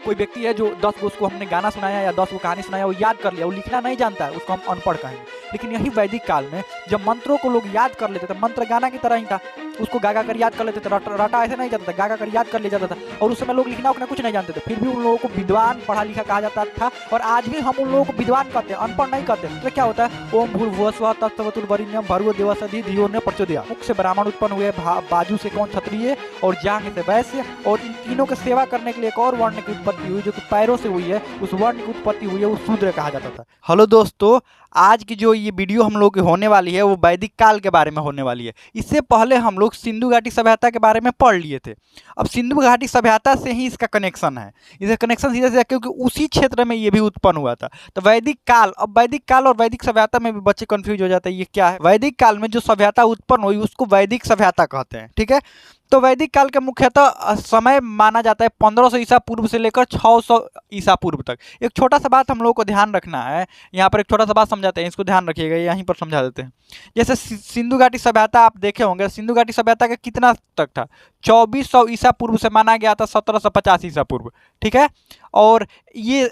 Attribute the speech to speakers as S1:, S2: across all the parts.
S1: कोई व्यक्ति है जो 10 गो उसको हमने गाना सुनाया या 10 गो कहानी सुनाया, वो याद कर लिया, वो लिखना नहीं जानता है, उसको हम अनपढ़ कहेंगे। लेकिन यही वैदिक काल में जब मंत्रों को लोग याद कर लेते थे, मंत्र गाना की तरह ही था, उसको गा गा कर याद कर लेते थे, रटा ऐसे नहीं जाता था, गा गा कर याद कर लिया जाता था। और उस समय लोग लिखना उखना कुछ नहीं जानते थे, फिर भी उन लोगों को विद्वान पढ़ा लिखा कहा जाता था। और आज भी हम उन लोगों को विद्वान कहते हैं, अनपढ़ नहीं कहते। तो क्या होता है, ओम भूर्भुवः स्वः तत्सवितुर्वरेण्यं भर्गो देवस्य धीयो न प्रचोदयात्। मुख से ब्राह्मण उत्पन्न हुए, बाजू से कौन क्षत्रिय, और जांघ से वैश्य, और इन तीनों की सेवा करने के लिए एक और वर्ण की उत्पत्ति हुई, जो कि पैरों से हुई है। उस वर्ण की उत्पत्ति हुई है, वो शूद्र कहा जाता था। हेलो दोस्तों, आज की जो ये वीडियो हम लोग की होने वाली है वो वैदिक काल के बारे में होने वाली है। इससे पहले हम लोग सिंधु घाटी सभ्यता के बारे में पढ़ लिए थे। अब सिंधु घाटी सभ्यता से ही इसका कनेक्शन है, इसका कनेक्शन सीधा सीधा, क्योंकि उसी क्षेत्र में ये भी उत्पन्न हुआ था। तो वैदिक काल, अब वैदिक काल और वैदिक सभ्यता में भी बच्चे कंफ्यूज हो जाते हैं, ये क्या है। वैदिक काल में जो सभ्यता उत्पन्न हुई उसको वैदिक सभ्यता कहते हैं, ठीक है। तो वैदिक काल का मुख्यतः समय माना जाता है 1500 ईसा पूर्व से लेकर 600 ईसा पूर्व तक। एक छोटा सा बात हम लोग को ध्यान रखना है, यहाँ पर एक छोटा सा बात समझाते हैं, इसको ध्यान रखिएगा, यहीं पर समझा देते हैं। जैसे सिंधु घाटी सभ्यता आप देखे होंगे, सिंधु घाटी सभ्यता का कितना तक था, 2400 ईसा पूर्व से माना गया था 1750 ईसा पूर्व, ठीक है। और ये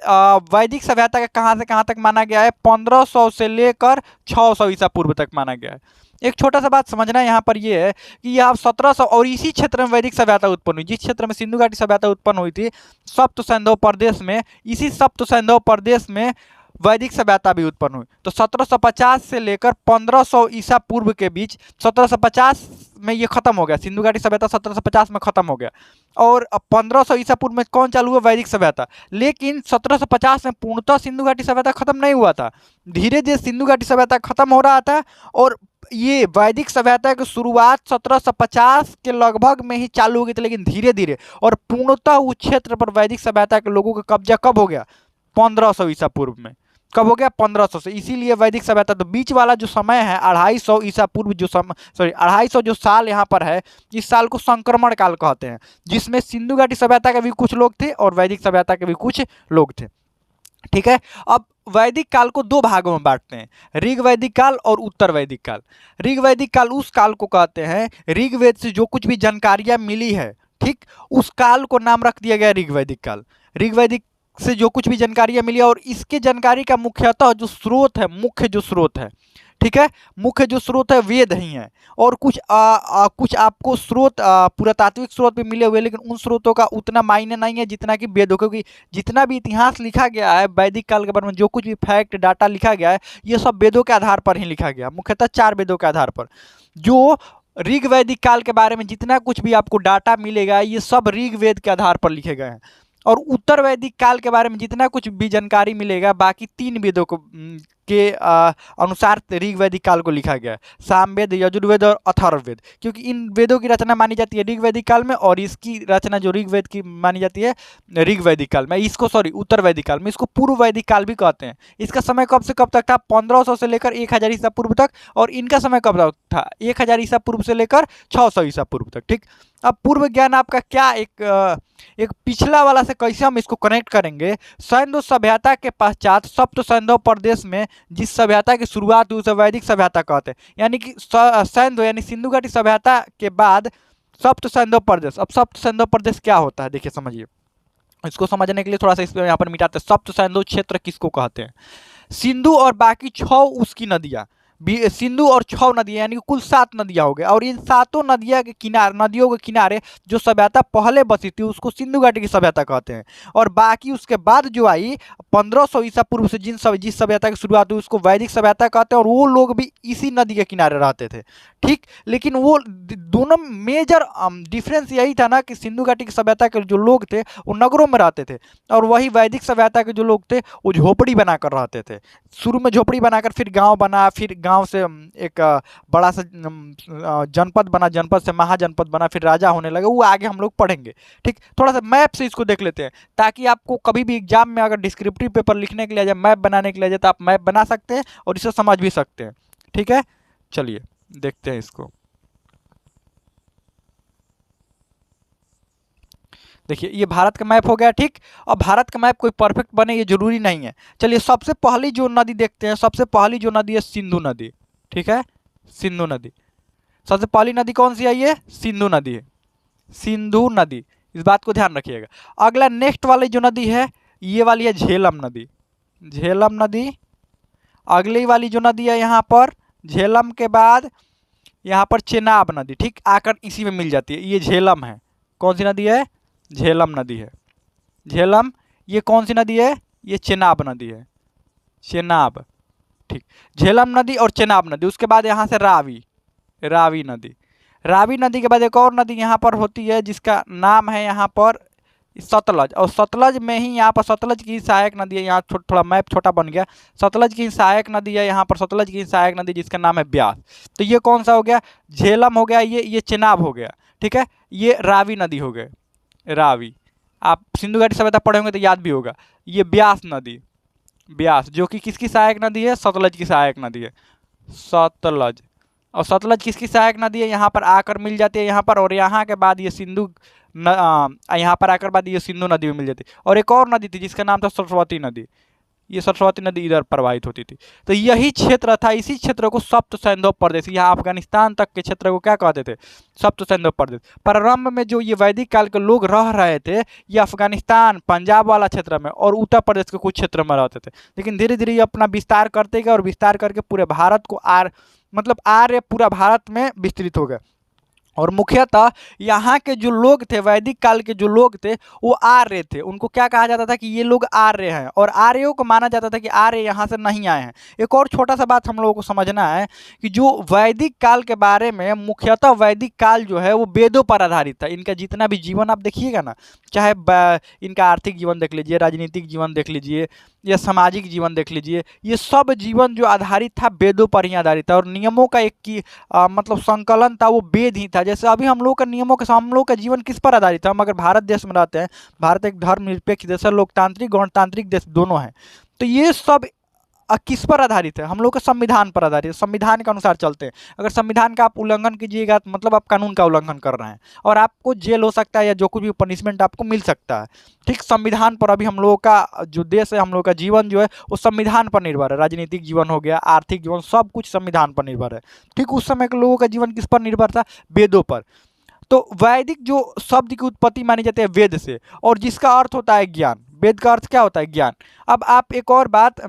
S1: वैदिक सभ्यता का कहाँ से कहाँ तक माना गया है, 1500 से लेकर 600 ईसा पूर्व तक माना गया है। एक छोटा सा बात समझना यहाँ पर ये है कि यह 1700, और इसी क्षेत्र में वैदिक सभ्यता उत्पन्न हुई, जिस क्षेत्र में सिंधु घाटी सभ्यता उत्पन्न हुई थी, सप्त सैंधव प्रदेश में, इसी सप्त सैंधव प्रदेश में वैदिक सभ्यता भी उत्पन्न हुई। तो 1750 से लेकर 1500 ईसा पूर्व के बीच, 1750 में ये खत्म हो गया, सिंधु घाटी सभ्यता 1750 में खत्म हो गया। और 1500 ईसा पूर्व में कौन चालू हुआ, वैदिक सभ्यता। लेकिन 1750 में पूर्णतः सिंधु घाटी सभ्यता खत्म नहीं हुआ था, धीरे धीरे सिंधु घाटी सभ्यता खत्म हो रहा था। और ये वैदिक सभ्यता की शुरुआत 1750 के लगभग में ही चालू हो गई थी, लेकिन धीरे धीरे, और पूर्णतः उस क्षेत्र पर वैदिक सभ्यता के लोगों का कब्जा कब हो गया, 1500 ईसा पूर्व में। कब हो गया, 1500 से। इसीलिए वैदिक सभ्यता, तो बीच वाला जो समय है 250 ईसा पूर्व, जो 250 जो साल यहाँ पर है, इस साल को संक्रमण काल कहते हैं, जिसमें सिंधु घाटी सभ्यता के भी कुछ लोग थे और वैदिक सभ्यता के भी कुछ लोग थे, ठीक है। अब वैदिक काल को दो भागों में बांटते हैं, ऋग वैदिक काल और उत्तर वैदिक काल। ऋग वैदिक काल उस काल को कहते हैं, ऋग्वेद से जो कुछ भी जानकारियां मिली है, ठीक, उस काल को नाम रख दिया गया ऋग वैदिक काल। ऋग वैदिक से जो कुछ भी जानकारियां मिली, और इसके जानकारी का मुख्यतः जो स्रोत है, मुख्य जो स्रोत है, ठीक है, मुख्य जो स्रोत है वेद ही है। और कुछ कुछ आपको स्रोत पुरातात्विक स्रोत भी मिले हुए, लेकिन उन स्रोतों का उतना मायने नहीं है जितना कि वेदों, क्योंकि जितना भी इतिहास लिखा गया है वैदिक काल के बारे में, जो कुछ भी फैक्ट डाटा लिखा गया है, ये सब वेदों के आधार पर ही लिखा गया, मुख्यतः 4 वेदों के आधार पर। जो ऋग वैदिक काल के बारे में जितना कुछ भी आपको डाटा मिलेगा, ये सब ऋग वेद के आधार पर लिखे गए हैं। और उत्तर वैदिक काल के बारे में जितना कुछ भी जानकारी मिलेगा, बाकी 3 वेदों को के अनुसार ऋग वैदिक काल को लिखा गया है, सामवेद, यजुर्वेद और अथर्ववेद। क्योंकि इन वेदों की रचना मानी जाती है ऋग वैदिक काल में, और इसकी रचना जो ऋग वेद की मानी जाती है ऋग वैदिक काल में, इसको उत्तर वैदिक काल में, इसको पूर्व वैदिक काल भी कहते हैं। इसका समय कब से कब तक था, 1500 से लेकर 1000 ईसा पूर्व तक। और इनका समय कब तक था, 1000 ईसा पूर्व से लेकर 600 ईसा पूर्व तक, ठीक। अब पूर्व ज्ञान आपका क्या, एक पिछला वाला से कैसे हम इसको कनेक्ट करेंगे। सैंधव सभ्यता के पश्चात सप्त सैंधव प्रदेश में जिस सभ्यता की शुरुआत हुई उसे वैदिक सभ्यता कहते हैं। यानी कि सैंधव यानी सिंधु घाटी सभ्यता के बाद सप्त सैंधव प्रदेश। अब सप्त सैंधव प्रदेश क्या होता है, देखिए समझिए, इसको समझने के लिए थोड़ा सा इसको यहाँ पर मिटाते हैं। सप्त सैंधव क्षेत्र किसको कहते हैं, सिंधु और बाकी 6 उसकी नदियाँ, सिंधु और 6 नदियाँ, यानी कि कुल 7 नदियाँ हो गए। और इन 7 नदियों के किनारे जो सभ्यता पहले बसी थी उसको सिंधु घाटी की सभ्यता कहते हैं। और बाकी उसके बाद जो आई 1500 ईसा पूर्व से जिस सभ्यता की शुरुआत हुई उसको वैदिक सभ्यता कहते हैं। और वो लोग भी इसी नदी के किनारे रहते थे, ठीक। लेकिन वो दोनों मेजर डिफरेंस यही था ना कि सिंधु घाटी की सभ्यता के जो लोग थे वो नगरों में रहते थे, और वही वैदिक सभ्यता के जो लोग थे वो झोपड़ी बनाकर रहते थे। शुरू में झोपड़ी बनाकर फिर गांव बना, फिर गांव से एक बड़ा सा जनपद बना, जनपद से महाजनपद बना, फिर राजा होने लगे। वो आगे हम लोग पढ़ेंगे, ठीक। थोड़ा सा मैप से इसको देख लेते हैं, ताकि आपको कभी भी एग्जाम में अगर डिस्क्रिप्टिव पेपर लिखने के लिए जाए, मैप बनाने के लिए जाए, तो आप मैप बना सकते हैं और इसे समझ भी सकते हैं, ठीक है। चलिए देखते हैं इसको। देखिए ये भारत का मैप हो गया, ठीक। और भारत का मैप कोई परफेक्ट बने ये जरूरी नहीं है। चलिए सबसे पहली जो नदी देखते हैं, सबसे पहली जो नदी है सिंधु नदी, ठीक है, सिंधु नदी। सबसे पहली नदी कौन सी आई है, सिंधु नदी है, सिंधु नदी। इस बात को ध्यान रखिएगा। अगला नेक्स्ट वाली जो नदी है ये वाली है झेलम नदी। झेलम नदी अगली वाली जो नदी है यहाँ पर, झेलम के बाद यहाँ पर चेनाब नदी, ठीक आकर इसी में मिल जाती है। ये झेलम है, कौन सी नदी है? झेलम नदी है। झेलम ये कौन सी नदी है? ये चेनाब नदी है, चेनाब, ठीक। झेलम नदी और चेनाब नदी। उसके बाद यहाँ से रावी, रावी नदी। रावी नदी के बाद एक और नदी यहाँ पर होती है जिसका नाम है यहाँ पर सतलज, और सतलज में ही यहाँ पर सतलज की सहायक नदी है। यहाँ थोड़ा मैप छोटा बन गया। सतलज की सहायक नदी है यहाँ पर, सतलज की सहायक नदी जिसका नाम है ब्यास। तो ये कौन सा हो गया? झेलम हो गया, ये चेनाब हो गया, ठीक है। ये रावी नदी हो गए, रावी। आप सिंधु घाटी सभ्यता पढ़े होंगे तो याद भी होगा। ये ब्यास नदी, ब्यास जो कि किसकी सहायक नदी है? सतलज की सहायक नदी है, सतलज। और सतलज किसकी सहायक नदी है? यहाँ पर आकर मिल जाती है यहाँ पर, और यहाँ के बाद ये सिंधु यहाँ पर आकर बाद ये सिंधु नदी में मिल जाती है। और एक और नदी थी जिसका नाम था सरस्वती नदी। ये सरस्वती नदी इधर प्रवाहित होती थी। तो यही क्षेत्र था, इसी क्षेत्र को सप्त सैंधव प्रदेश, यहाँ अफगानिस्तान तक के क्षेत्र को क्या कहते थे? सप्त सैंधव प्रदेश। प्रारंभ में जो ये वैदिक काल के लोग रह रहे थे ये अफगानिस्तान, पंजाब वाला क्षेत्र में और उत्तर प्रदेश के कुछ क्षेत्र में रहते थे। लेकिन धीरे धीरे ये अपना विस्तार करते गए और विस्तार करके पूरे भारत को आर्य पूरा भारत में विस्तृत हो गए। और मुख्यतः यहाँ के जो लोग थे, वैदिक काल के जो लोग थे वो आर्य थे। उनको क्या कहा जाता था? कि ये लोग आर्य हैं, और आर्यों को माना जाता था कि आर्य यहाँ से नहीं आए हैं। एक और छोटा सा बात हम लोगों को समझना है कि जो वैदिक काल के बारे में, मुख्यतः वैदिक काल जो है वो वेदों पर आधारित था। इनका जितना भी जीवन आप देखिएगा ना, चाहे इनका आर्थिक जीवन देख लीजिए, राजनीतिक जीवन देख लीजिए या सामाजिक जीवन देख लीजिए, ये सब जीवन जो आधारित था वेदों पर ही आधारित था। और नियमों का एक मतलब संकलन था, वो वेद ही था। जैसे अभी हम लोग का नियमों के, हम लोग का जीवन किस पर आधारित है? हम अगर भारत देश में रहते हैं, भारत एक धर्मनिरपेक्ष देश है, लोकतांत्रिक गणतांत्रिक देश दोनों हैं। तो ये सब किस पर आधारित है? हम लोग का संविधान पर आधारित है। संविधान के अनुसार चलते हैं। अगर संविधान का आप उल्लंघन कीजिएगा तो मतलब आप कानून का उल्लंघन कर रहे हैं, और आपको जेल हो सकता है या जो कुछ भी पनिशमेंट आपको मिल सकता है, ठीक। संविधान पर अभी हम लोगों का जो देश है, हम लोग का जीवन जो है वो संविधान पर निर्भर है। राजनीतिक जीवन हो गया, आर्थिक जीवन, सब कुछ संविधान पर निर्भर है, ठीक। उस समय के लोगों का जीवन किस पर निर्भर था? वेदों पर। तो वैदिक जो शब्द की उत्पत्ति मानी जाती है वेद से, और जिसका अर्थ होता है ज्ञान। वेद का अर्थ क्या होता है? ज्ञान। अब आप एक और बात,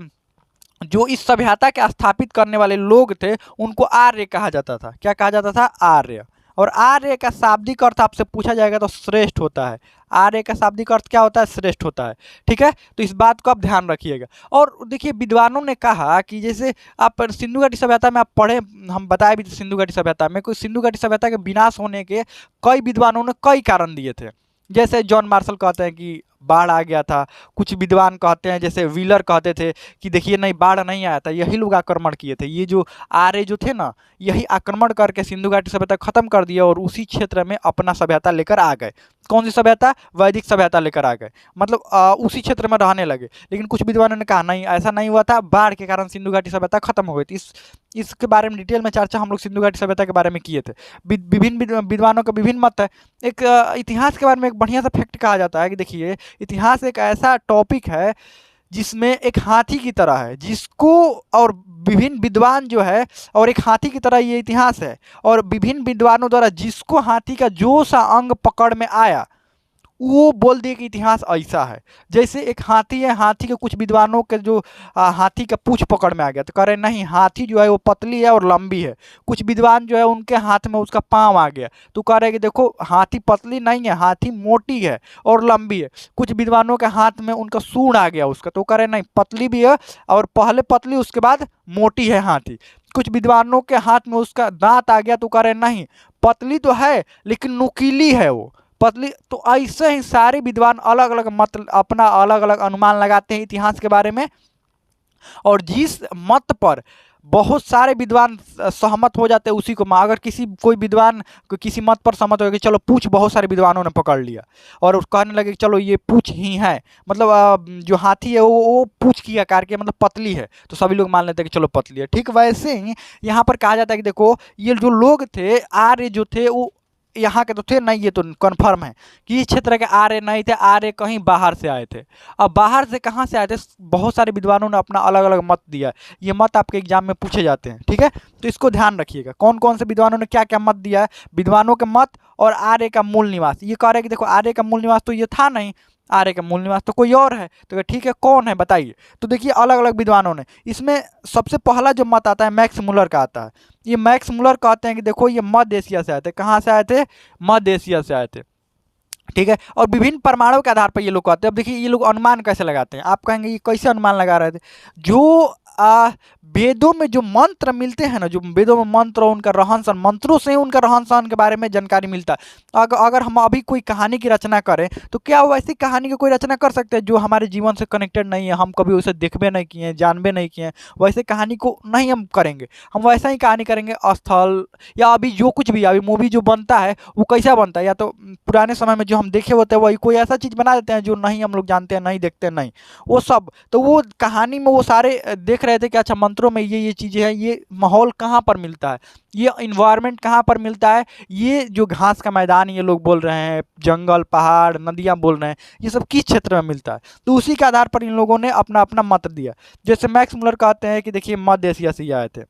S1: जो इस सभ्यता के स्थापित करने वाले लोग थे उनको आर्य कहा जाता था। क्या कहा जाता था? आर्य। और आर्य का शाब्दिक अर्थ आपसे पूछा जाएगा तो श्रेष्ठ होता है। आर्य का शाब्दिक अर्थ क्या होता है? श्रेष्ठ होता है, ठीक है। तो इस बात को आप ध्यान रखिएगा। और देखिए विद्वानों ने कहा कि जैसे आप सिंधु घाटी सभ्यता में आप पढ़े, हम बताए भी सिंधु घाटी सभ्यता में, कोई सिंधु घाटी सभ्यता के विनाश होने के कई विद्वानों ने कई कारण दिए थे। जैसे जॉन मार्शल कहते हैं कि बाढ़ आ गया था। कुछ विद्वान कहते हैं, जैसे व्हीलर कहते थे कि देखिए नहीं, बाढ़ नहीं आया था, यही लोग आक्रमण किए थे। ये जो आर्य जो थे ना, यही आक्रमण करके सिंधु घाटी सभ्यता खत्म कर दिया और उसी क्षेत्र में अपना सभ्यता लेकर आ गए। कौन सी सभ्यता? वैदिक सभ्यता लेकर आ गए, मतलब उसी क्षेत्र में रहने लगे। लेकिन कुछ विद्वानों ने कहा नहीं, ऐसा नहीं हुआ था, बाढ़ के कारण सिंधु घाटी सभ्यता खत्म हो गई थी। इसके बारे में डिटेल में चर्चा हम लोग सिंधु घाटी सभ्यता के बारे में किए थे। विभिन्न विद्वानों का विभिन्न मत है। एक इतिहास के बारे में एक बढ़िया सा फैक्ट कहा जाता है कि देखिए, इतिहास एक ऐसा टॉपिक है जिसमें एक हाथी की तरह है, जिसको और विभिन्न विद्वान जो है, और एक हाथी की तरह ये इतिहास है, और विभिन्न विद्वानों द्वारा जिसको हाथी का जो सा अंग पकड़ में आया वो बोल दिए कि इतिहास ऐसा है। जैसे एक हाथी है, हाथी के कुछ विद्वानों के जो हाथी का पूंछ पकड़ में आ गया तो कह रहे नहीं, हाथी जो है वो पतली है और लंबी है। कुछ विद्वान जो है उनके हाथ में उसका पाँव आ गया तो कह रहे कि देखो हाथी पतली नहीं है, हाथी मोटी है और लंबी है। कुछ विद्वानों के हाथ में उनका सूंड आ गया उसका, तो कह रहे नहीं, पतली भी है और पहले पतली उसके बाद मोटी है हाथी। कुछ विद्वानों के हाथ में उसका दांत आ गया तो कह रहे नहीं, पतली तो है लेकिन नुकीली है वो, पतली। तो ऐसे ही सारे विद्वान अलग अलग मत, अपना अलग अलग अनुमान लगाते हैं इतिहास के बारे में, और जिस मत पर बहुत सारे विद्वान सहमत हो जाते हैं उसी को अगर कोई विद्वान किसी मत पर सहमत हो गया कि चलो पूछ बहुत सारे विद्वानों ने पकड़ लिया और उसको कहने लगे चलो ये पूछ ही है, मतलब जो हाथी है वो पूछ की आकार की, मतलब पतली है, तो सभी लोग मान लेते हैं कि चलो पतली है। ठीक वैसे ही यहाँ पर कहा जाता है कि देखो ये जो लोग थे, आर्य जो थे, वो यहाँ के तो थे नहीं, ये तो कन्फर्म है कि इस क्षेत्र के आर्य नहीं थे, आर्य कहीं बाहर से आए थे। अब बाहर से कहाँ से आए थे, बहुत सारे विद्वानों ने अपना अलग अलग मत दिया, ये मत आपके एग्जाम में पूछे जाते हैं, ठीक है। तो इसको ध्यान रखिएगा, कौन कौन से विद्वानों ने क्या क्या मत दिया है, विद्वानों के मत और आर्य का मूल निवास। ये कह रहे हैं कि देखो आर्य का मूल निवास तो ये था नहीं, आर्य का मूल निवास तो कोई और है। तो ठीक है, कौन है बताइए। तो देखिए अलग अलग विद्वानों ने, इसमें सबसे पहला जो मत आता है मैक्स मुलर का आता है। ये मैक्स मुलर कहते हैं कि देखो ये मध्य एशिया से आए थे। कहाँ से आए थे, मध्य एशिया से आए थे, ठीक है। और विभिन्न परमाणु के आधार पर ये लोग कहते हैं। अब देखिए ये लोग अनुमान कैसे लगाते हैं, आप कहेंगे ये कैसे अनुमान लगा रहे थे। जो वेदों में जो मंत्र मिलते हैं ना, जो वेदों में मंत्र और उनका रहन सहन, मंत्रों से उनका रहन सहन के बारे में जानकारी मिलता है। अगर हम अभी कोई कहानी की रचना करें तो क्या वैसी कहानी की कोई रचना कर सकते हैं जो हमारे जीवन से कनेक्टेड नहीं है, हम कभी उसे देखबे नहीं किए हैं, जानबे नहीं किए हैं, वैसे कहानी को नहीं हम करेंगे। हम वैसा ही कहानी करेंगे स्थल, या अभी जो कुछ भी अभी मूवी जो बनता है वो कैसा बनता है, या तो पुराने समय में जो हम देखे होते हैं वही कोई ऐसा चीज़ बना देते हैं जो नहीं हम लोग जानते हैं, नहीं देखते हैं, नहीं वो सब। तो वो कहानी में वो सारे देख रहे थे कि अच्छा मंत्रों में ये चीज़ें हैं, ये माहौल कहाँ पर मिलता है, ये इन्वायरमेंट कहाँ पर मिलता है, ये जो घास का मैदान ये लोग बोल रहे हैं, जंगल पहाड़ नदियाँ बोल रहे हैं, ये सब किस क्षेत्र में मिलता है। तो उसी के आधार पर इन लोगों ने अपना अपना मत दिया। जैसे मैक्स मुलर कहते हैं कि देखिए मध्य एशिया से आए थे।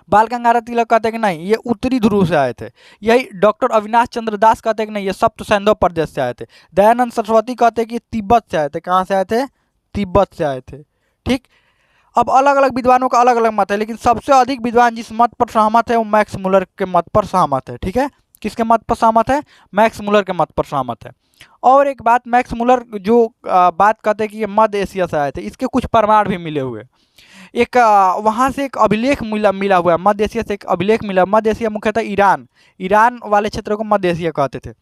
S1: बाल गंगाधर तिलक कहते हैं कि नहीं ये उत्तरी ध्रुव से आए थे। यही डॉक्टर अविनाश चंद्र दास कहते हैं कि नहीं ये सप्त सैंधव प्रदेश से आए थे। दयानंद सरस्वती कहते हैं कि तिब्बत से आए थे। कहाँ से आए थे, तिब्बत से आए थे, ठीक। अब अलग अलग विद्वानों का अलग अलग मत है, लेकिन सबसे अधिक विद्वान जिस मत पर सहमत है वो मैक्स मुलर के मत पर सहमत है, ठीक है। किसके मत पर सहमत है, मैक्स मुलर के मत पर सहमत है। और एक बात, मैक्स मुलर जो बात कहते हैं कि ये मध्य एशिया से आए थे, इसके कुछ प्रमाण भी मिले हुए। एक वहाँ से एक अभिलेख मिला हुआ है, मध्य एशिया से एक अभिलेख मिला। मध्य एशिया मुख्यतः ईरान वाले क्षेत्र को मध्य एशिया कहते थे।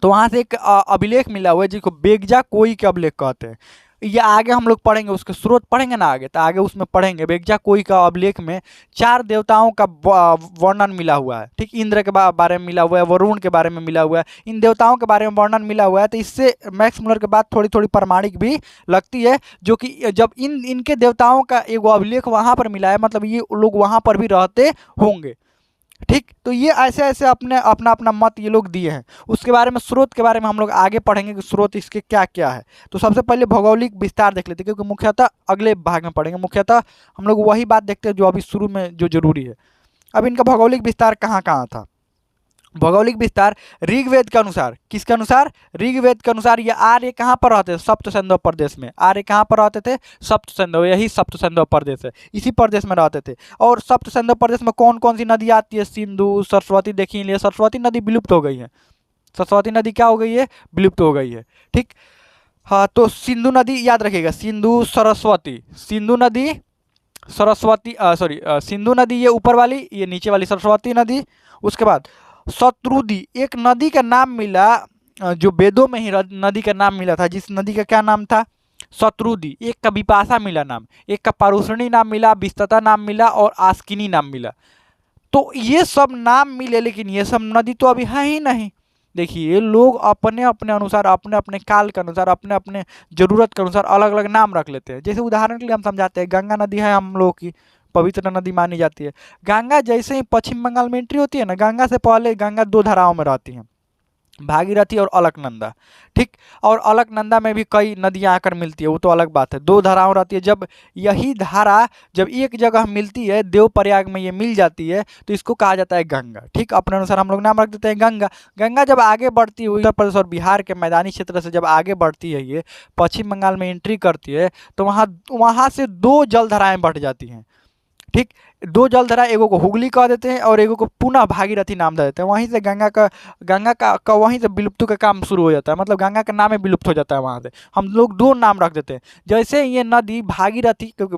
S1: तो वहाँ से एक अभिलेख मिला हुआ है जिसको बेगजा कोई के अभिलेख कहते हैं। ये आगे हम लोग पढ़ेंगे, उसके स्रोत पढ़ेंगे ना आगे, तो आगे उसमें पढ़ेंगे। बेगजा कोई का अभिलेख में 4 देवताओं का वर्णन मिला हुआ है, ठीक। इंद्र के बारे में मिला हुआ है, वरुण के बारे में मिला हुआ है, इन देवताओं के बारे में वर्णन मिला हुआ है। तो इससे मैक्स मुलर के बात थोड़ी थोड़ी प्रमाणिक भी लगती है, जो कि जब इनके देवताओं का एक अभिलेख वहाँ पर मिला है, मतलब ये लोग वहाँ पर भी रहते होंगे, ठीक। तो ये ऐसे ऐसे अपना अपना मत ये लोग दिए हैं। उसके बारे में, स्रोत के बारे में हम लोग आगे पढ़ेंगे कि स्रोत इसके क्या क्या है। तो सबसे पहले भौगोलिक विस्तार देख लेते हैं, क्योंकि मुख्यतः अगले भाग में पढ़ेंगे। मुख्यतः हम लोग वही बात देखते हैं जो अभी शुरू में जो जरूरी है। अब इनका भौगोलिक विस्तार कहाँ कहाँ था। भौगोलिक विस्तार ऋग्वेद के अनुसार, किसके अनुसार, ऋग्वेद के अनुसार ये आर्य कहाँ पर रहते थे, सप्त सैंधव प्रदेश में। आर्य कहाँ पर रहते थे, सप्त सैंधव, यही सप्त सैंधव प्रदेश है, इसी प्रदेश में रहते थे। और सप्त सैंधव प्रदेश में कौन कौन सी नदी आती है, सिंधु, सरस्वती। देखिए लिए सरस्वती नदी विलुप्त हो गई है, सरस्वती नदी क्या हो गई है, विलुप्त हो गई है, ठीक। हाँ, तो सिंधु नदी याद रखिएगा, सिंधु सरस्वती, सिंधु नदी सरस्वती, सिंधु नदी ये ऊपर वाली, ये नीचे वाली सरस्वती नदी। उसके बाद शत्रुदी, एक नदी का नाम मिला जो वेदों में ही नदी का नाम मिला था, जिस नदी का क्या नाम था, शत्रुदी। एक का विपाशा मिला नाम, एक का पारुषणी नाम मिला, विस्तता नाम मिला और आस्किनी नाम मिला। तो ये सब नाम मिले, लेकिन ये सब नदी तो अभी है ही नहीं। देखिए लोग अपने अपने अनुसार, अपने अपने काल के अनुसार, अपने अपने जरूरत के अनुसार अलग अलग नाम रख लेते हैं। जैसे उदाहरण के लिए हम समझाते हैं, गंगा नदी है हम लोग की पवित्र नदी मानी जाती है। गंगा जैसे ही पश्चिम बंगाल में एंट्री होती है ना, गंगा से पहले गंगा 2 धाराओं में रहती हैं, भागीरथी और अलकनंदा, ठीक। और अलकनंदा में भी कई नदियां आकर मिलती है, वो तो अलग बात है। 2 धाराओं रहती है। जब यही धारा जब एक जगह मिलती है, देवप्रयाग में ये मिल जाती है, तो इसको कहा जाता है गंगा, ठीक। अपने अनुसार हम लोग नाम रख देते हैं गंगा। गंगा जब आगे बढ़ती है, उत्तर प्रदेश और बिहार के मैदानी क्षेत्र से जब आगे बढ़ती है, ये पश्चिम बंगाल में एंट्री करती है, तो वहाँ से 2 जलधाराएँ बढ़ जाती हैं, ठीक। 2 जलधारा, एगो को हुगली कह देते हैं और एगो को पुनः भागीरथी नाम दे देते हैं। वहीं से गंगा का वहीं से विलुप्त का काम शुरू हो जाता है, मतलब गंगा का नाम ही विलुप्त हो जाता है। वहाँ से हम लोग 2 नाम रख देते हैं। जैसे ये नदी भागीरथी, क्योंकि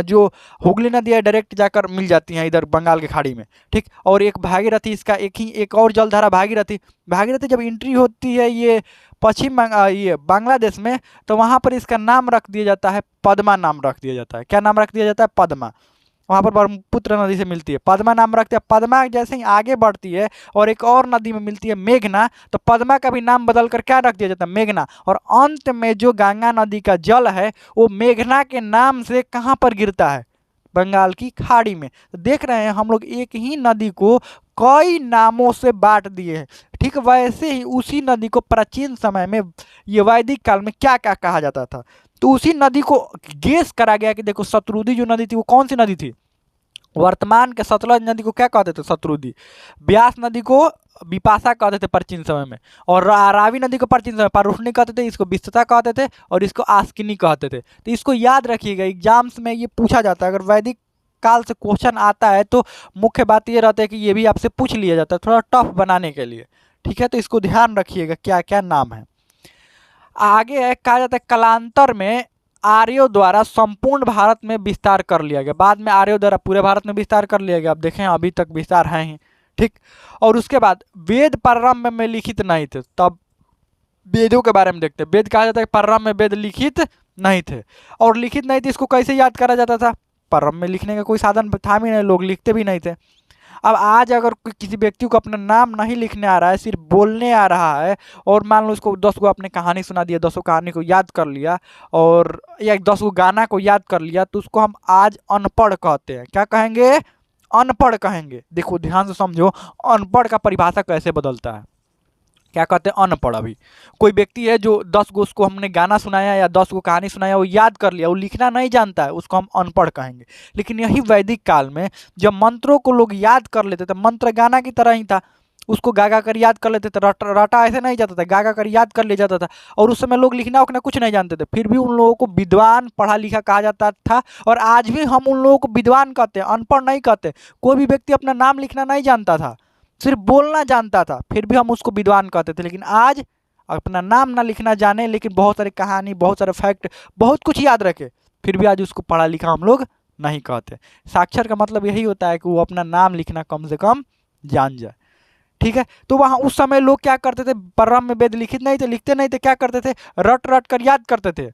S1: जो हुगली नदी है डायरेक्ट जाकर मिल जाती है इधर बंगाल की खाड़ी में, ठीक। और एक भागीरथी, इसका एक और जलधारा भागीरथी जब एंट्री होती है ये ये बांग्लादेश में, तो वहाँ पर इसका नाम रख दिया जाता है पद्मा, नाम रख दिया जाता है। क्या नाम रख दिया जाता है, पद्मा। वहाँ पर ब्रह्मपुत्र नदी से मिलती है, पद्मा नाम रखते हैं। पद्मा जैसे ही आगे बढ़ती है और एक और नदी में मिलती है मेघना, तो पद्मा का भी नाम बदल कर क्या रख दिया जाता है, मेघना। और अंत में जो गंगा नदी का जल है वो मेघना के नाम से कहाँ पर गिरता है, बंगाल की खाड़ी में। तो देख रहे हैं हम लोग एक ही नदी को कई नामों से बांट दिए हैं। ठीक वैसे ही उसी नदी को प्राचीन समय में ये वैदिक काल में क्या क्या कहा जाता था, तो उसी नदी को गेस करा गया कि देखो शतरुदी जो नदी थी वो कौन सी नदी थी। वर्तमान के सतलज नदी को क्या कहते थे, शतरुदी। ब्यास नदी को विपाशा कहते थे प्राचीन समय में, और रावी नदी को प्राचीन समय पारुष्णी कहते थे, इसको विस्तता कहते थे, और इसको आस्किनी कहते थे। तो इसको याद रखिएगा, एग्जाम्स में ये पूछा जाता है। अगर वैदिक काल से क्वेश्चन आता है तो मुख्य बात ये रहता है कि ये भी आपसे पूछ लिया जाता है थोड़ा टफ बनाने के लिए। ठीक है, तो इसको ध्यान रखिएगा क्या क्या नाम है। आगे है, कहा जाता है कालांतर में आर्यों द्वारा संपूर्ण भारत में विस्तार कर लिया गया। बाद में आर्यों द्वारा पूरे भारत में विस्तार कर लिया गया। अब देखें अभी तक विस्तार है ही। ठीक, और उसके बाद वेद प्रारंभ में लिखित नहीं थे। तब वेदों के बारे में देखते हैं। वेद कहा जाता है प्रारंभ में वेद लिखित नहीं थे, और लिखित नहीं थे इसको कैसे याद करा जाता था। प्रारंभ में लिखने का कोई साधन था भी नहीं, लोग लिखते भी नहीं थे। अब आज अगर किसी व्यक्ति को अपना नाम नहीं लिखने आ रहा है, सिर्फ बोलने आ रहा है, और मान लो उसको 10 को आपने कहानी सुना दिया, 10 कहानी को याद कर लिया, और या 10 गाना को याद कर लिया, तो उसको हम आज अनपढ़ कहते हैं। क्या कहेंगे, अनपढ़ कहेंगे। देखो ध्यान से समझो, अनपढ़ का परिभाषा कैसे बदलता है। क्या कहते हैं, अनपढ़। अभी कोई व्यक्ति है जो 10 को उसको हमने गाना सुनाया या 10 को कहानी सुनाया, वो याद कर लिया, वो लिखना नहीं जानता है, उसको हम अनपढ़ कहेंगे। लेकिन यही वैदिक काल में जब मंत्रों को लोग याद कर लेते थे, मंत्र गाना की तरह ही था, उसको गा गा कर याद कर लेते थे। रटा ऐसे नहीं जाता था, गा गा कर याद कर लिया जाता था। और उस समय लोग लिखना उखना कुछ नहीं जानते थे, फिर भी उन लोगों को विद्वान पढ़ा लिखा कहा जाता था। और आज भी हम उन लोगों को विद्वान कहते हैं, अनपढ़ नहीं कहते। कोई भी व्यक्ति अपना नाम लिखना नहीं जानता था, सिर्फ बोलना जानता था, फिर भी हम उसको विद्वान कहते थे। लेकिन आज अपना नाम ना लिखना जाने, लेकिन बहुत सारी कहानी, बहुत सारे फैक्ट, बहुत कुछ याद रखे, फिर भी आज उसको पढ़ा लिखा हम लोग नहीं कहते। साक्षर का मतलब यही होता है कि वो अपना नाम लिखना कम से कम जान जाए। ठीक है, तो वहाँ उस समय लोग क्या करते थे, प्रारंभ में वेद लिखित नहीं थे, लिखते नहीं थे, क्या करते थे, रट रट कर याद करते थे,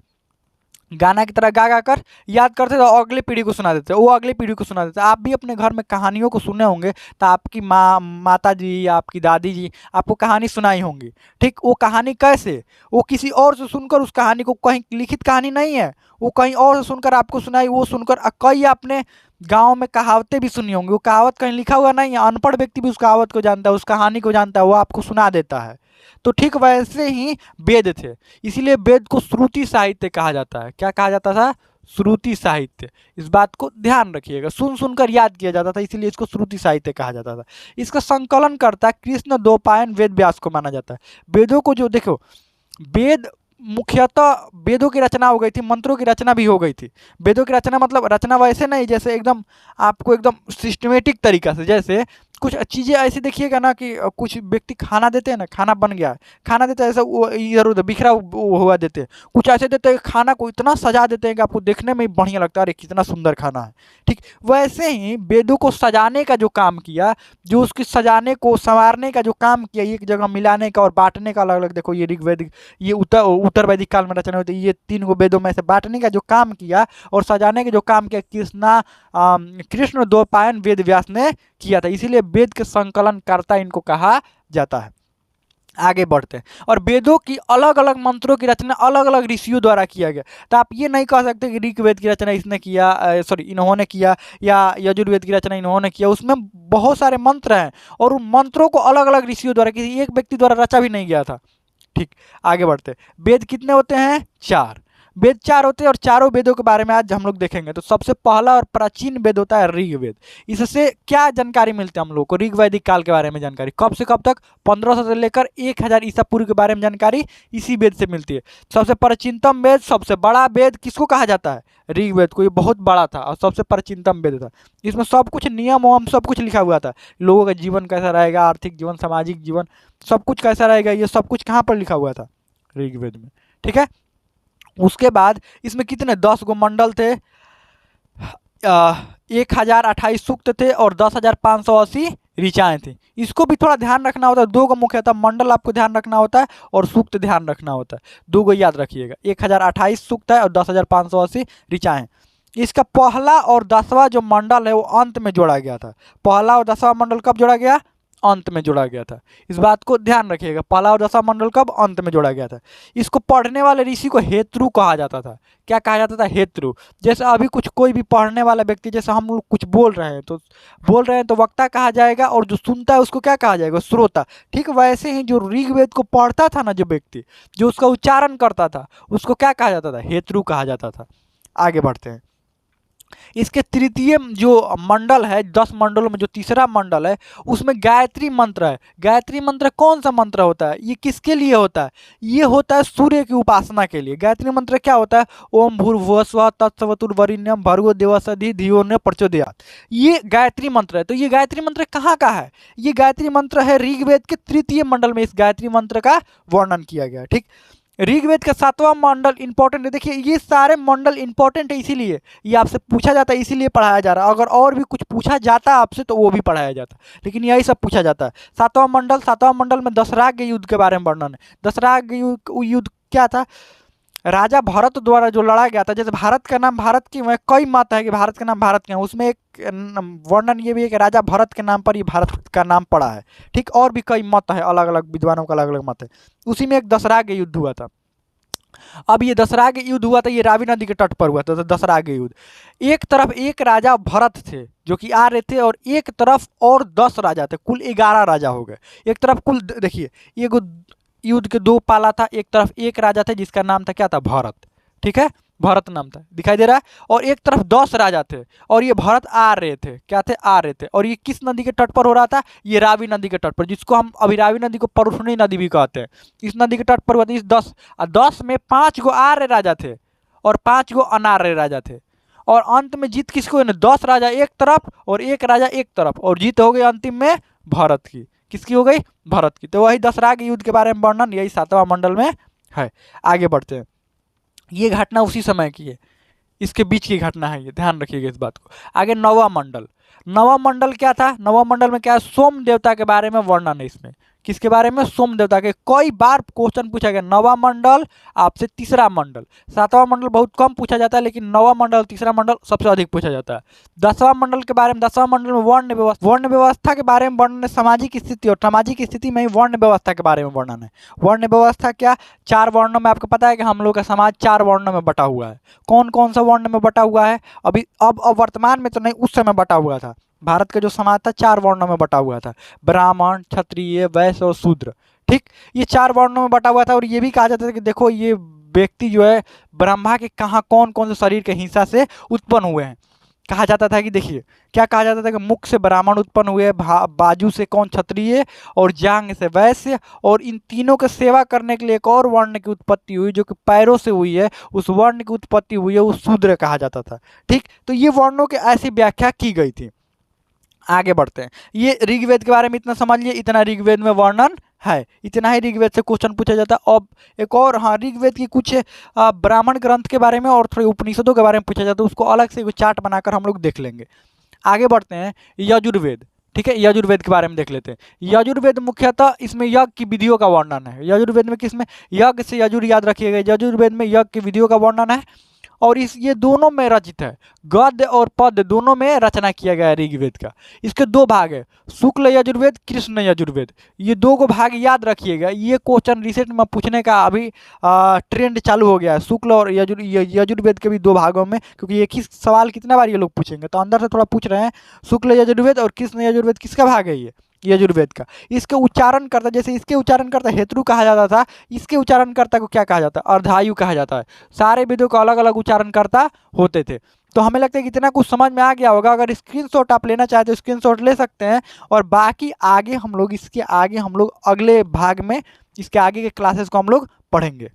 S1: गाना की तरह गा गा कर याद करते थे, और अगली पीढ़ी को सुना देते, वो अगली पीढ़ी को सुना देते। आप भी अपने घर में कहानियों को सुने होंगे, तो आपकी माता जी या आपकी दादी जी आपको कहानी सुनाई होंगी। ठीक, वो कहानी कैसे, वो किसी और से सुनकर, उस कहानी को कहीं लिखित कहानी नहीं है, वो कहीं और से सुनकर आपको सुनाई, वो सुनकर कई आपने गाँव में कहावतें भी सुनी होंगी, वो कहावत कहीं लिखा हुआ नहीं है, अनपढ़ व्यक्ति भी उस कहावत को जानता है, उस कहानी को जानता है, वो आपको सुना देता है। तो ठीक वैसे ही वेद थे, इसीलिए वेद को श्रुति साहित्य कहा जाता है। क्या कहा जाता था, श्रुति साहित्य। इस बात को ध्यान रखिएगा, सुन सुनकर याद किया जाता था, इसीलिए इसको श्रुति साहित्य कहा जाता था। इसका संकलन करता कृष्ण द्वैपायन वेद व्यास को माना जाता है। वेदों को जो देखो, वेद मुख्यतः वेदों की रचना हो गई थी, मंत्रों की रचना भी हो गई थी। वेदों की रचना मतलब रचना वैसे नहीं जैसे एकदम आपको एकदम सिस्टमेटिक तरीका से, जैसे कुछ चीज़ें ऐसी देखिएगा ना कि कुछ व्यक्ति खाना देते हैं ना, खाना बन गया है, खाना देते हैं ऐसा वो इधर उधर बिखरा हुआ देते हैं, कुछ ऐसे देते हैं खाना को इतना सजा देते हैं कि आपको देखने में बढ़िया लगता है, अरे कितना सुंदर खाना है। ठीक वैसे ही वेदों को सजाने का जो काम किया, जो उसकी सजाने को संवारने का जो काम किया, एक जगह मिलाने का और बांटने का, अलग अलग देखो ये ऋग्वेद, ये उत्तर वैदिक काल में रचना होती है, ये 3 गो वेदों में से बांटने का जो काम किया और सजाने का जो काम किया कृष्ण द्वैपायन वेद व्यास ने किया था। इसीलिए वेद के संकलनकर्ता इनको कहा जाता है। आगे बढ़ते हैं, और वेदों की अलग अलग मंत्रों की रचना अलग अलग ऋषियों द्वारा किया गया। तो आप ये नहीं कह सकते कि ऋग्वेद की रचना इसने किया, इन्होंने किया, या यजुर्वेद की रचना इन्होंने किया। उसमें बहुत सारे मंत्र हैं और उन मंत्रों को अलग अलग ऋषियों द्वारा, किसी एक व्यक्ति द्वारा रचा भी नहीं गया था। ठीक, आगे बढ़ते। वेद कितने होते हैं, 4 वेद 4 होते हैं, और चारों वेदों के बारे में आज हम लोग देखेंगे। तो सबसे पहला और प्राचीन वेद होता है ऋग्वेद। इससे क्या जानकारी मिलती है हम लोग को, ऋग वैदिक काल के बारे में जानकारी, कब से कब तक, 1500 से लेकर 1000 ईसा पूर्व के बारे में जानकारी इसी वेद से मिलती है। सबसे प्राचीनतम वेद, सबसे बड़ा वेद किसको कहा जाता है, ऋग्वेद को। ये बहुत बड़ा था और सबसे प्राचीनतम वेद था। इसमें सब कुछ नियम वम सब कुछ लिखा हुआ था, लोगों का जीवन कैसा रहेगा, आर्थिक जीवन, सामाजिक जीवन, सब कुछ कैसा रहेगा, ये सब कुछ कहाँ पर लिखा हुआ था, ऋग्वेद में। ठीक है, उसके बाद इसमें कितने 10 गो मंडल थे, 1028 सूक्त थे और 10,580 ऋचाएँ थी। इसको भी थोड़ा ध्यान रखना होता है। 2 गो मुख्यतः मंडल आपको ध्यान रखना होता है और सूक्त ध्यान रखना होता है, 2 गो याद रखिएगा। 1028 सूक्त है और 10,580 ऋचाएँ। इसका पहला और 10वां जो मंडल है वो अंत में जोड़ा गया था। पहला और 10वां मंडल कब जोड़ा गया, अंत में जोड़ा गया था। इस बात को ध्यान रखिएगा, पहला और 10वां मंडल कब? अंत में जोड़ा गया था। इसको पढ़ने वाले ऋषि को हेत्रु कहा जाता था। क्या कहा जाता था? हेत्रु। जैसे अभी कुछ कोई भी पढ़ने वाला व्यक्ति, जैसे हम लोग कुछ बोल रहे हैं तो वक्ता कहा जाएगा, और जो सुनता है उसको क्या कहा जाएगा? श्रोता। ठीक वैसे ही जो ऋग्वेद को पढ़ता था ना, जो व्यक्ति जो उसका उच्चारण करता था, उसको क्या कहा जाता था? हेत्रु कहा जाता था। आगे बढ़ते हैं। इसके तृतीय जो मंडल है, 10 मंडलों में जो तीसरा मंडल है, उसमें गायत्री मंत्र है। गायत्री मंत्र कौन सा मंत्र होता है? ये किसके लिए होता है? ये होता है सूर्य की उपासना के लिए। गायत्री मंत्र क्या होता है? ओम भूर्भुवस्वः तत्सवितुर्वरेण्यं भर्गो देवस्य धियो न प्रचोदयात्। ये गायत्री मंत्र है। तो ये गायत्री मंत्र कहाँ का है? ये गायत्री मंत्र है ऋग्वेद के तृतीय मंडल में। इस गायत्री मंत्र का वर्णन किया गया। ठीक, ऋग्वेद का 7वां मंडल इंपॉर्टेंट है। देखिए ये सारे मंडल इंपॉर्टेंट है, इसीलिए ये आपसे पूछा जाता है, इसीलिए पढ़ाया जा रहा है। अगर और भी कुछ पूछा जाता है आपसे तो वो भी पढ़ाया जाता, लेकिन यही सब पूछा जाता है। 7वां मंडल में दशराग युद्ध के बारे में वर्णन है। दशराग युद्ध क्या था? राजा भरत द्वारा जो लड़ा गया था। जैसे भारत का नाम भारत की, वह कई मत है कि भारत का नाम भारत के, उसमें एक वर्णन ये भी है कि राजा भरत के नाम पर ही भारत का नाम पड़ा है। ठीक, और भी कई मत है, अलग अलग विद्वानों का अलग अलग मत है। उसी में एक दशराग युद्ध हुआ था। अब ये दशराग युद्ध हुआ था, ये रावी नदी के तट पर हुआ था। दशराग युद्ध, एक तरफ एक राजा भरत थे जो कि आ रहे थे, और एक तरफ और 10 राजा थे। कुल 11 राजा हो गए। एक तरफ कुल देखिए, ये युद्ध के 2 पाला था। एक तरफ एक राजा थे जिसका नाम था क्या था? भरत। ठीक है, भरत नाम था, दिखाई दे रहा है। और एक तरफ 10 राजा थे, और ये भरत आ रहे थे। क्या थे? आ रहे थे। और ये किस नदी के तट पर हो रहा था? ये रावी नदी के तट पर, जिसको हम अभी रावी नदी को परुष्णी नदी भी कहते हैं। इस नदी के तट पर हुआ था। इस 10 में 5 गो आर्य राजा थे और 5 गो अनार्य राजा थे। और अंत में जीत किसको हुई? 10 राजा एक तरफ और एक राजा एक तरफ, और जीत हो गई अंतिम में भारत की। किसकी हो गई? भारत की। तो वही दशराग युद्ध के बारे में वर्णन यही 7वां मंडल में है। आगे बढ़ते हैं। ये घटना उसी समय की है, इसके बीच की घटना है ये, ध्यान रखिएगा इस बात को। आगे 9वां मंडल। 9वां मंडल क्या था? 9वां मंडल में क्या है? सोम देवता के बारे में वर्णन है इसमें। किसके बारे में? सोम देवता के। कई बार क्वेश्चन पूछा गया। 9वां मंडल आपसे तीसरा मंडल। 7वां मंडल बहुत कम पूछा जाता है, लेकिन 9वां मंडल तीसरा मंडल सबसे अधिक पूछा जाता है। 10वां मंडल के बारे में, 10वां मंडल में वर्ण व्यवस्था के बारे में वर्णन है। सामाजिक स्थिति, और सामाजिक स्थिति में ही वर्ण व्यवस्था के बारे में वर्णन है। वर्ण व्यवस्था क्या? 4 वर्णों में। आपको पता है कि हम लोग का समाज 4 वर्णों में बटा हुआ है। कौन कौन सा वर्ण में बटा हुआ है? अब वर्तमान में तो नहीं, उस समय बटा हुआ था। भारत का जो समाज था 4 वर्णों में बटा हुआ था। ब्राह्मण, क्षत्रिय, वैश्य और शूद्र। ठीक, ये 4 वर्णों में बटा हुआ था। और ये भी कहा जाता था कि देखो ये व्यक्ति जो है ब्रह्मा के कहाँ कौन कौन से शरीर के हिस्सा से उत्पन्न हुए हैं। कहा जाता था कि देखिए क्या कहा जाता था कि मुख से ब्राह्मण उत्पन्न हुए, बाजू से कौन? क्षत्रिय, और जांग से वैश्य, और इन तीनों के सेवा करने के लिए एक और वर्ण की उत्पत्ति हुई जो कि पैरों से हुई है। उस वर्ण की उत्पत्ति हुई है, वो शूद्र कहा जाता था। ठीक, तो ये वर्णों की ऐसी व्याख्या की गई थी। आगे बढ़ते हैं। ये ऋग्वेद के बारे में इतना समझ लिए, इतना ऋग्वेद में वर्णन है। इतना ही ऋग्वेद से क्वेश्चन पूछा जाता है। अब एक और, हाँ, ऋग्वेद की कुछ ब्राह्मण ग्रंथ के बारे में और थोड़ी उपनिषदों के बारे में पूछा जाता है। उसको अलग से चार्ट बनाकर हम लोग देख लेंगे। आगे बढ़ते हैं। यजुर्वेद। ठीक है, यजुर्वेद के बारे में देख लेते हैं। यजुर्वेद मुख्यतः इसमें यज्ञ की विधियों का वर्णन है। यजुर्वेद में किसमें? यज्ञ से यजुर याद रखिएगा। यजुर्वेद में यज्ञ की विधियों का वर्णन है, और ये दोनों में रचित है। गद्य और पद्य दोनों में रचना किया गया है ऋग्वेद का। इसके 2 भाग है, शुक्ल यजुर्वेद, कृष्ण यजुर्वेद। ये 2 को भाग याद रखिएगा। ये क्वेश्चन रिसेंट में पूछने का अभी ट्रेंड चालू हो गया है, शुक्ल और यजुर्वेद के भी 2 भागों में। क्योंकि एक ही सवाल कितना बार ये लोग पूछेंगे, तो अंदर से थोड़ा पूछ रहे हैं। शुक्ल यजुर्वेद और कृष्ण यजुर्वेद किसका भाग है? ये यजुर्वेद का। इसके उच्चारण करता, जैसे इसके उच्चारण करता हेतु कहा जाता था, इसके उच्चारण करता को क्या कहा जाता है? अर्धायु कहा जाता है। सारे वेदों को अलग अलग उच्चारण करता होते थे। तो हमें लगता है कि इतना कुछ समझ में आ गया होगा। अगर स्क्रीनशॉट आप लेना चाहते हो स्क्रीनशॉट ले सकते हैं, और बाकी आगे हम लोग इसके आगे हम लोग अगले भाग में इसके आगे के क्लासेस को हम लोग पढ़ेंगे।